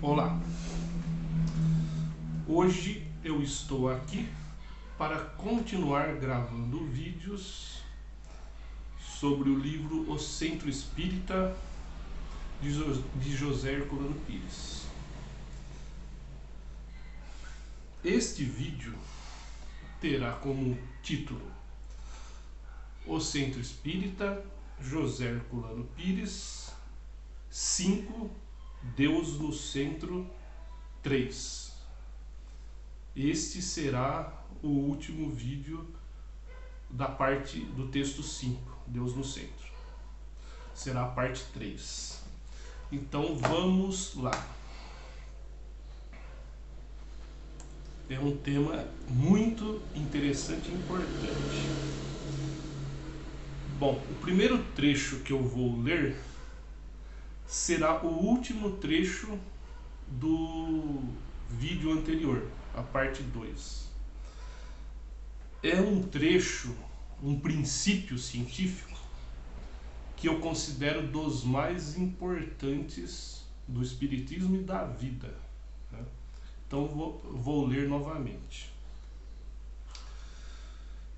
Olá, hoje eu estou aqui para continuar gravando vídeos sobre o livro O Centro Espírita de José Herculano Pires. Este vídeo terá como título O Centro Espírita José Herculano Pires 5, Deus no Centro 3. Este será o último vídeo da parte do texto 5, Deus no Centro. Será a parte 3. Então vamos lá. É um tema muito interessante e importante. Bom, o primeiro trecho que eu vou ler será o último trecho do vídeo anterior, a parte 2. É um trecho, um princípio científico que eu considero dos mais importantes do Espiritismo e da vida, né? Então vou ler novamente.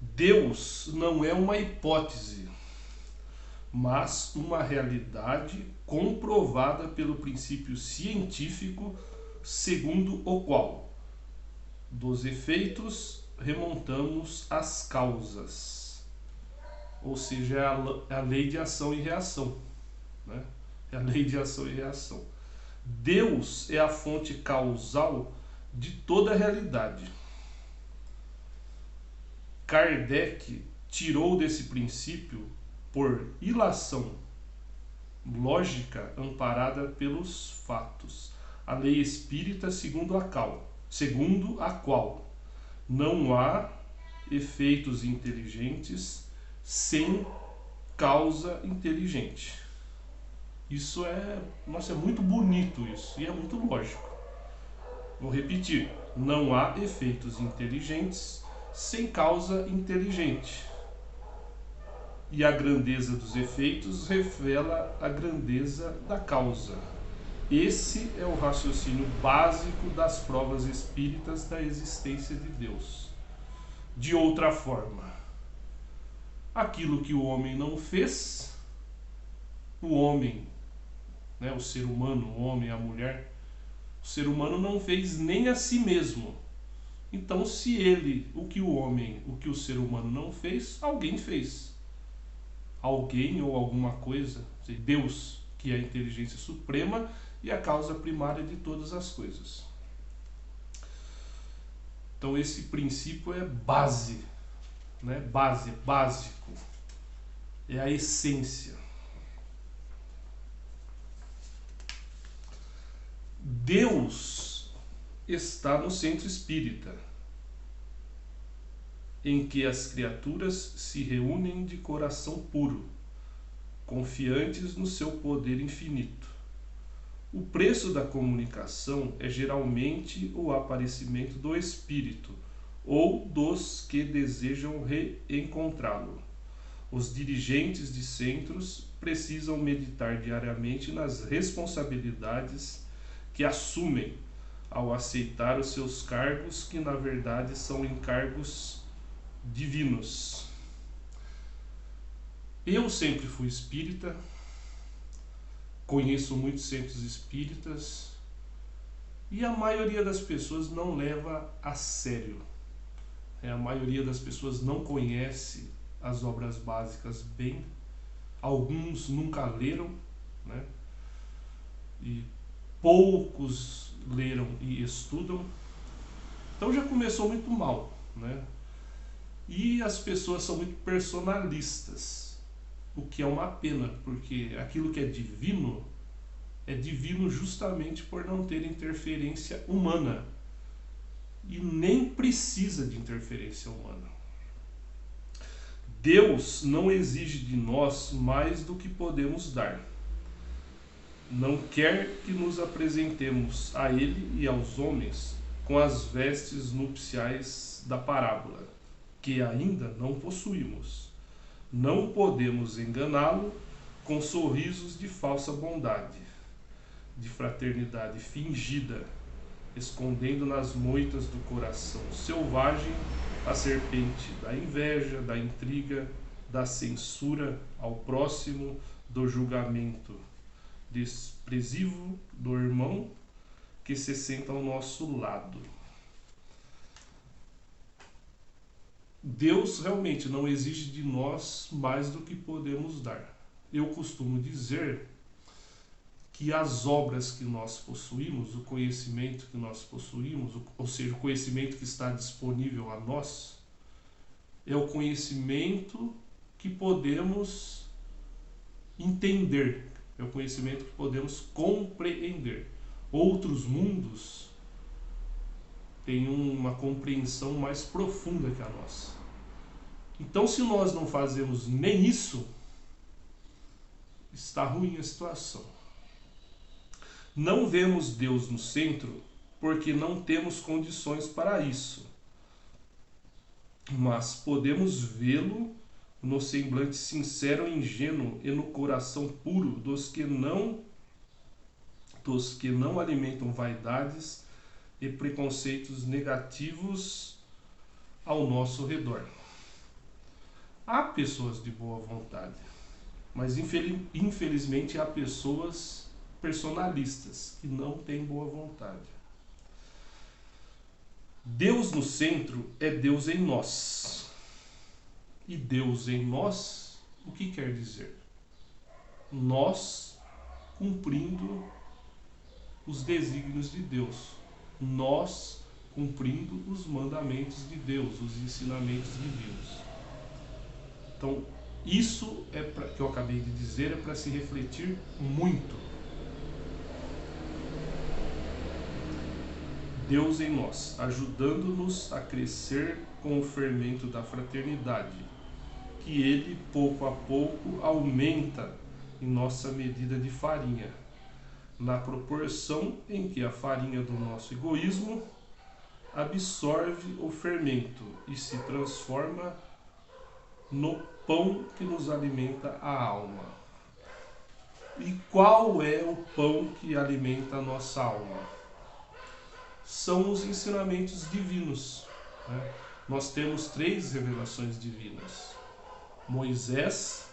Deus não é uma hipótese, mas uma realidade comprovada pelo princípio científico segundo o qual dos efeitos remontamos às causas, ou seja, é a lei de ação e reação, né? É a lei de ação e reação. Deus é a fonte causal de toda a realidade. Kardec tirou desse princípio por ilação lógica amparada pelos fatos, a lei espírita segundo a qual não há efeitos inteligentes sem causa inteligente. Isso é muito bonito isso, e é muito lógico. Vou repetir, não há efeitos inteligentes sem causa inteligente. E a grandeza dos efeitos revela a grandeza da causa. Esse é o raciocínio básico das provas espíritas da existência de Deus. De outra forma, aquilo que o homem não fez, o homem, né, o ser humano, o homem, a mulher, o ser humano não fez nem a si mesmo. Então, se o que o ser humano não fez, alguém fez. Alguém ou alguma coisa, Deus, que é a inteligência suprema e a causa primária de todas as coisas. Então esse princípio é base, né? Básico, é a essência. Deus está no centro espírita, em que as criaturas se reúnem de coração puro, confiantes no seu poder infinito. O preço da comunicação é geralmente o aparecimento do espírito ou dos que desejam reencontrá-lo. Os dirigentes de centros precisam meditar diariamente nas responsabilidades que assumem ao aceitar os seus cargos, que na verdade são encargos divinos. Eu sempre fui espírita, conheço muitos centros espíritas e a maioria das pessoas não leva a sério. A maioria das pessoas não conhece as obras básicas bem, alguns nunca leram, né? E poucos leram e estudam. Então já começou muito mal, né? E as pessoas são muito personalistas, o que é uma pena, porque aquilo que é divino justamente por não ter interferência humana. E nem precisa de interferência humana. Deus não exige de nós mais do que podemos dar. Não quer que nos apresentemos a Ele e aos homens com as vestes nupciais da parábola, que ainda não possuímos. Não podemos enganá-lo com sorrisos de falsa bondade, de fraternidade fingida, escondendo nas moitas do coração selvagem a serpente da inveja, da intriga, da censura ao próximo, do julgamento desprezível do irmão que se senta ao nosso lado. Deus realmente não exige de nós mais do que podemos dar. Eu costumo dizer que as obras que nós possuímos, o conhecimento que nós possuímos, ou seja, o conhecimento que está disponível a nós, é o conhecimento que podemos entender, é o conhecimento que podemos compreender. Outros mundos têm uma compreensão mais profunda que a nossa. Então, se nós não fazemos nem isso, está ruim a situação. Não vemos Deus no centro porque não temos condições para isso, mas podemos vê-lo no semblante sincero e ingênuo e no coração puro dos que não alimentam vaidades e preconceitos negativos ao nosso redor. Há pessoas de boa vontade, mas infelizmente há pessoas personalistas que não têm boa vontade. Deus no centro é Deus em nós. E Deus em nós, o que quer dizer? Nós cumprindo os desígnios de Deus. Nós cumprindo os mandamentos de Deus, os ensinamentos divinos. Então, isso que eu acabei de dizer é para se refletir muito. Deus em nós, ajudando-nos a crescer com o fermento da fraternidade, que Ele, pouco a pouco, aumenta em nossa medida de farinha, na proporção em que a farinha do nosso egoísmo absorve o fermento e se transforma no pão que nos alimenta a alma. E qual é o pão que alimenta a nossa alma? São os ensinamentos divinos, né? Nós temos 3 revelações divinas: Moisés,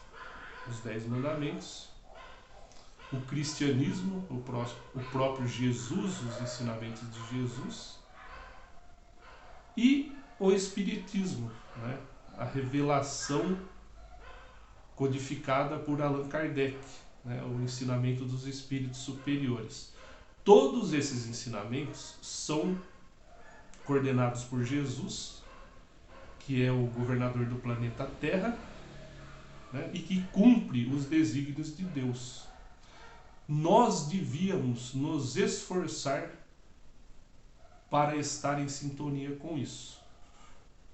os 10 mandamentos, o cristianismo, o próprio Jesus, os ensinamentos de Jesus, e o espiritismo, né? A revelação codificada por Allan Kardec, né? O ensinamento dos espíritos superiores. Todos esses ensinamentos são coordenados por Jesus, que é o governador do planeta Terra, né, e que cumpre os desígnios de Deus. Nós devíamos nos esforçar para estar em sintonia com isso,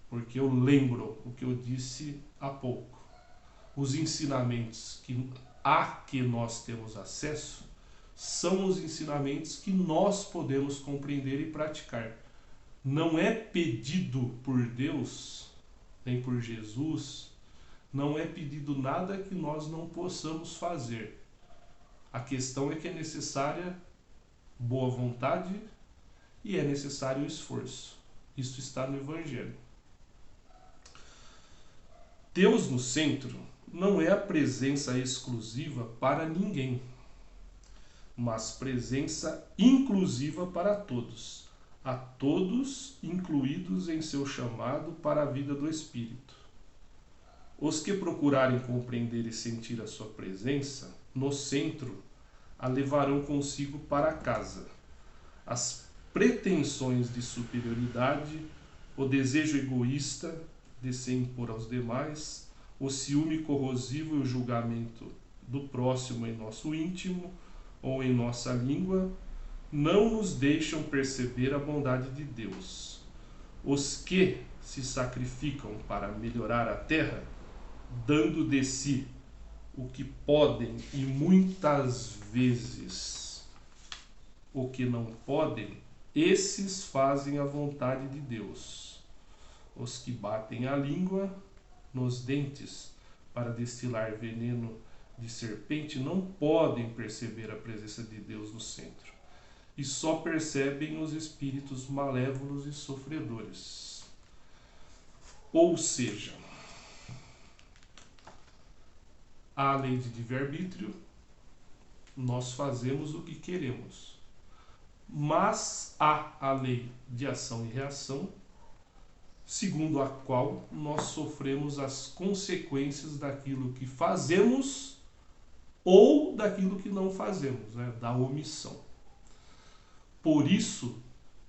porque eu lembro o que eu disse há pouco. Os ensinamentos a que nós temos acesso são os ensinamentos que nós podemos compreender e praticar. Não é pedido por Deus, nem por Jesus, não é pedido nada que nós não possamos fazer. A questão é que é necessária boa vontade e é necessário esforço. Isso está no Evangelho. Deus no centro não é a presença exclusiva para ninguém, mas presença inclusiva para todos, a todos incluídos em seu chamado para a vida do Espírito. Os que procurarem compreender e sentir a sua presença no centro a levarão consigo para casa. As pretensões de superioridade, o desejo egoísta de se impor aos demais, o ciúme corrosivo e o julgamento do próximo em nosso íntimo ou em nossa língua, não nos deixam perceber a bondade de Deus. Os que se sacrificam para melhorar a terra, dando de si o que podem e muitas vezes o que não podem, esses fazem a vontade de Deus. Os que batem a língua nos dentes para destilar veneno de serpente não podem perceber a presença de Deus no centro, e só percebem os espíritos malévolos e sofredores. Ou seja, há a lei de livre-arbítrio, nós fazemos o que queremos. Mas há a lei de ação e reação, segundo a qual nós sofremos as consequências daquilo que fazemos ou daquilo que não fazemos, né? Da omissão. Por isso,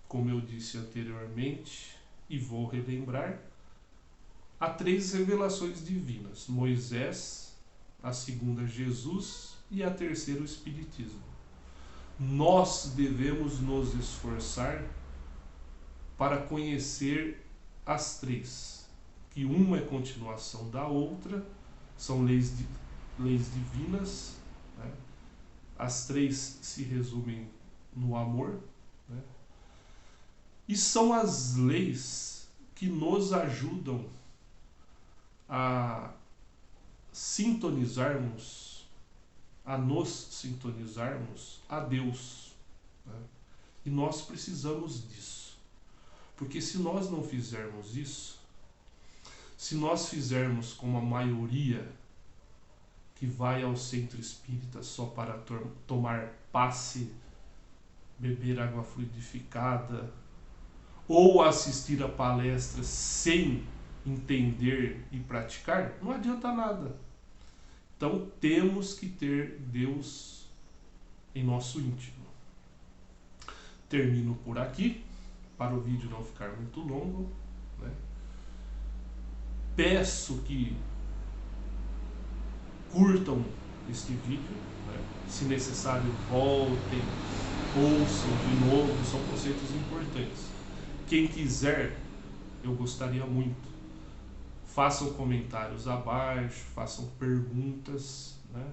como eu disse anteriormente, e vou relembrar, há 3 revelações divinas: Moisés, a segunda Jesus e a terceira o Espiritismo. Nós devemos nos esforçar para conhecer as 3, que uma é continuação da outra, são leis divinas, né? As 3 se resumem no amor, né? E são as leis que nos ajudam a nos sintonizarmos a Deus, né? E nós precisamos disso, porque se nós não fizermos isso, se nós fizermos como a maioria que vai ao centro espírita só para tomar passe, beber água fluidificada ou assistir a palestras sem entender e praticar, não adianta nada. Então temos que ter Deus em nosso íntimo. Termino por aqui, para o vídeo não ficar muito longo, né? Peço que curtam este vídeo, né? Se necessário voltem, ouçam de novo, são conceitos importantes. Quem quiser, eu gostaria muito, façam comentários abaixo, façam perguntas, né?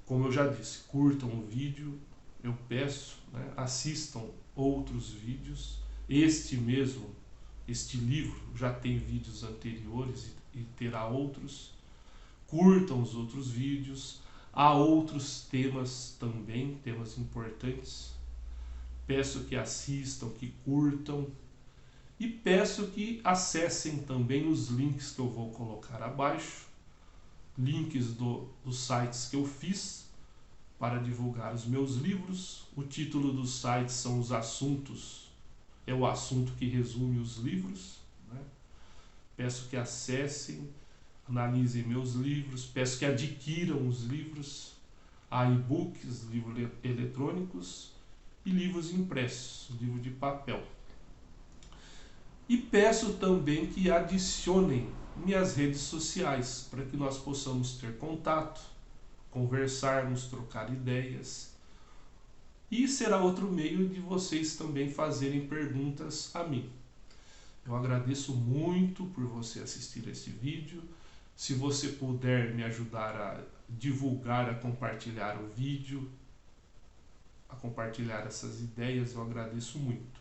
Como eu já disse, curtam o vídeo, eu peço, né? Assistam outros vídeos. Este livro já tem vídeos anteriores e terá outros. Curtam os outros vídeos. Há outros temas também, temas importantes. Peço que assistam, que curtam. E peço que acessem também os links que eu vou colocar abaixo. Links dos sites que eu fiz para divulgar os meus livros. O título dos sites são os assuntos, é o assunto que resume os livros, né? Peço que acessem, analisem meus livros, peço que adquiram os livros, há e-books, livros eletrônicos e livros impressos, livro de papel. E peço também que adicionem minhas redes sociais, para que nós possamos ter contato, conversarmos, trocar ideias. E será outro meio de vocês também fazerem perguntas a mim. Eu agradeço muito por você assistir este vídeo. Se você puder me ajudar a divulgar, a compartilhar o vídeo, a compartilhar essas ideias, eu agradeço muito.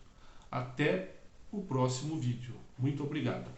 Até o próximo vídeo. Muito obrigado.